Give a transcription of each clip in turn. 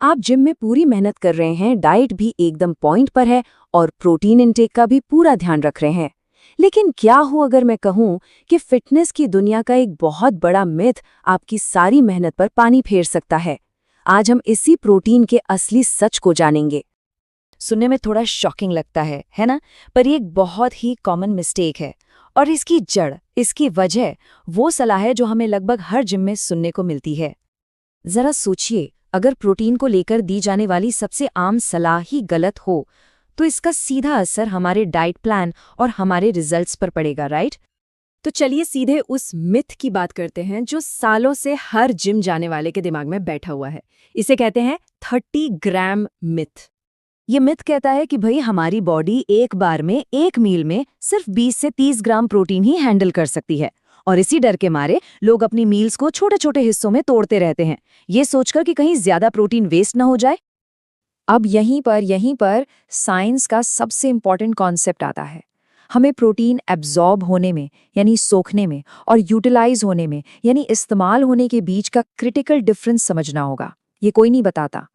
आप जिम में पूरी मेहनत कर रहे हैं, डाइट भी एकदम पॉइंट पर है और प्रोटीन इंटेक का भी पूरा ध्यान रख रहे हैं। लेकिन क्या हो अगर मैं कहूं कि फिटनेस की दुनिया का एक बहुत बड़ा मिथ आपकी सारी मेहनत पर पानी फेर सकता है। आज हम इसी प्रोटीन के असली सच को जानेंगे। सुनने में थोड़ा शॉकिंग लगता है ना? पर ये एक बहुत ही कॉमन मिस्टेक है। और इसकी जड़, इसकी वजह वो सलाह है जो हमें लगभग हर जिम में सुनने को मिलती है। जरा सोचिए, अगर प्रोटीन को लेकर दी जाने वाली सबसे आम सलाह ही गलत हो तो इसका सीधा असर हमारे डाइट प्लान और हमारे रिजल्ट्स पर पड़ेगा, राइट? तो चलिए सीधे उस मिथ की बात करते हैं जो सालों से हर जिम जाने वाले के दिमाग में बैठा हुआ है। इसे कहते हैं 30 ग्राम मिथ। ये मिथ कहता है कि भाई हमारी बॉडी एक बार में एक मील में सिर्फ 20 से 30 ग्राम प्रोटीन ही हैंडल कर सकती है, और इसी डर के मारे लोग अपनी मील्स को छोटे छोटे हिस्सों में तोड़ते रहते हैं, ये सोचकर कि कहीं ज्यादा प्रोटीन वेस्ट ना हो जाए। अब यहीं पर साइंस का सबसे इंपॉर्टेंट कॉन्सेप्ट आता है। हमें प्रोटीन एब्जॉर्ब होने में यानी सोखने में और यूटिलाइज होने में यानी इस्तेमाल होने के बीच का क्रिटिकल डिफरेंस समझना होगा। ये कोई नहीं बताता।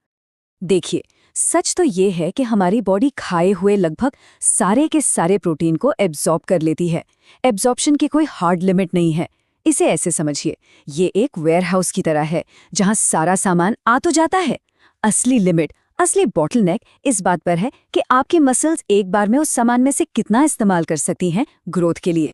देखिए, सच तो ये है कि हमारी बॉडी खाए हुए लगभग सारे के सारे प्रोटीन को एब्जॉर्ब कर लेती है। एब्जॉर्प्शन की कोई हार्ड लिमिट नहीं है। इसे ऐसे समझिए, ये एक वेयरहाउस की तरह है जहां सारा सामान आ तो जाता है। असली लिमिट, असली बॉटलनेक इस बात पर है कि आपकी मसल्स एक बार में उस सामान में से कितना इस्तेमाल कर सकती हैं ग्रोथ के लिए।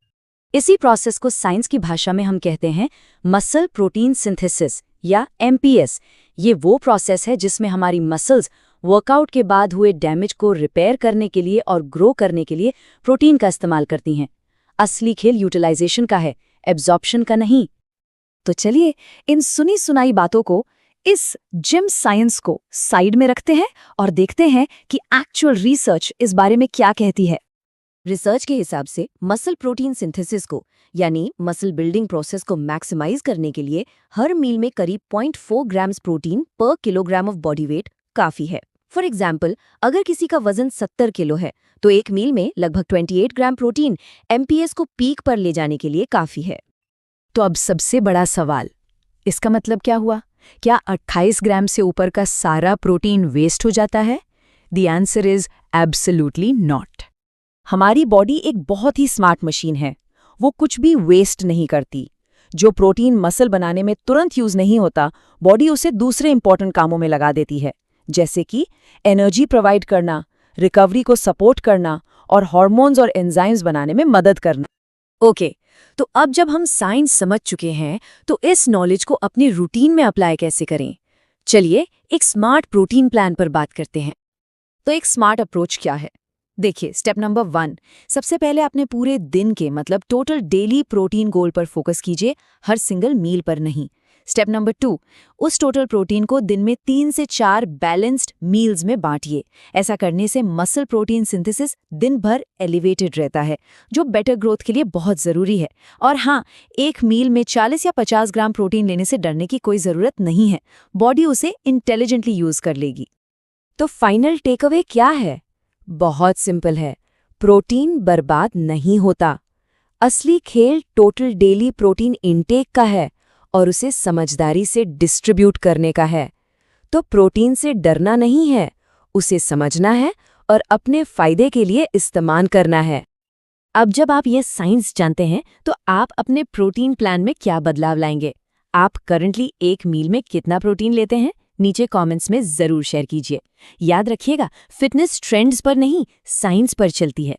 इसी प्रोसेस को साइंस की भाषा में हम कहते हैं मसल प्रोटीन सिंथेसिस या MPS। ये वो प्रोसेस है जिसमें हमारी मसल्स वर्कआउट के बाद हुए डैमेज को रिपेयर करने के लिए और ग्रो करने के लिए प्रोटीन का इस्तेमाल करती हैं। असली खेल यूटिलाइजेशन का है, एब्जॉर्प्शन का नहीं। तो चलिए इन सुनी सुनाई बातों को, इस जिम साइंस को साइड में रखते हैं और देखते हैं कि एक्चुअल रिसर्च इस बारे में क्या कहती है। रिसर्च के हिसाब से मसल प्रोटीन सिंथेसिस को यानी मसल बिल्डिंग प्रोसेस को मैक्सिमाइज करने के लिए हर मील में करीब 0.4 ग्राम्स प्रोटीन पर किलोग्राम ऑफ बॉडी वेट काफी है। फॉर एग्जाम्पल, अगर किसी का वजन 70 किलो है तो एक मील में लगभग 28 ग्राम प्रोटीन MPS को पीक पर ले जाने के लिए काफी है। तो अब सबसे बड़ा सवाल, इसका मतलब क्या हुआ? क्या 28 ग्राम से ऊपर का सारा प्रोटीन वेस्ट हो जाता है? The answer is absolutely not. हमारी बॉडी एक बहुत ही स्मार्ट मशीन है। वो कुछ भी वेस्ट नहीं करती। जो प्रोटीन मसल बनाने में तुरंत यूज नहीं होता, बॉडी उसे दूसरे इंपॉर्टेंट कामों में लगा देती है, जैसे कि एनर्जी प्रोवाइड करना, रिकवरी को सपोर्ट करना और हार्मोन्स और एंजाइम्स बनाने में मदद करना। ओके, तो अब जब हम साइंस समझ चुके हैं तो इस नॉलेज को अपनी रूटीन में अप्लाई कैसे करें? चलिए एक स्मार्ट प्रोटीन प्लान पर बात करते हैं। तो एक स्मार्ट अप्रोच क्या है? देखिए, स्टेप नंबर 1, सबसे पहले अपने पूरे दिन के मतलब टोटल डेली प्रोटीन गोल पर फोकस कीजिए, हर सिंगल मील पर नहीं। स्टेप नंबर 2, उस टोटल प्रोटीन को दिन में 3 से 4 बैलेंस्ड मील्स में बांटिए। ऐसा करने से मसल प्रोटीन सिंथेसिस दिन भर एलिवेटेड रहता है, जो बेटर ग्रोथ के लिए बहुत ज़रूरी है। और हाँ, एक मील में 40 या 50 ग्राम प्रोटीन लेने से डरने की कोई ज़रूरत नहीं है। बॉडी उसे इंटेलिजेंटली यूज़ कर लेगी। तो फाइनल टेक अवे क्या है? बहुत सिंपल है, प्रोटीन बर्बाद नहीं होता। असली खेल टोटल डेली प्रोटीन इनटेक का है और उसे समझदारी से डिस्ट्रीब्यूट करने का है। तो प्रोटीन से डरना नहीं है, उसे समझना है और अपने फायदे के लिए इस्तेमाल करना है। अब जब आप ये साइंस जानते हैं तो आप अपने प्रोटीन प्लान में क्या बदलाव लाएंगे? आप करंटली एक मील में कितना प्रोटीन लेते हैं? नीचे कमेंट्स में जरूर शेयर कीजिए। याद रखिएगा, फिटनेस ट्रेंड्स पर नहीं, साइंस पर चलती है।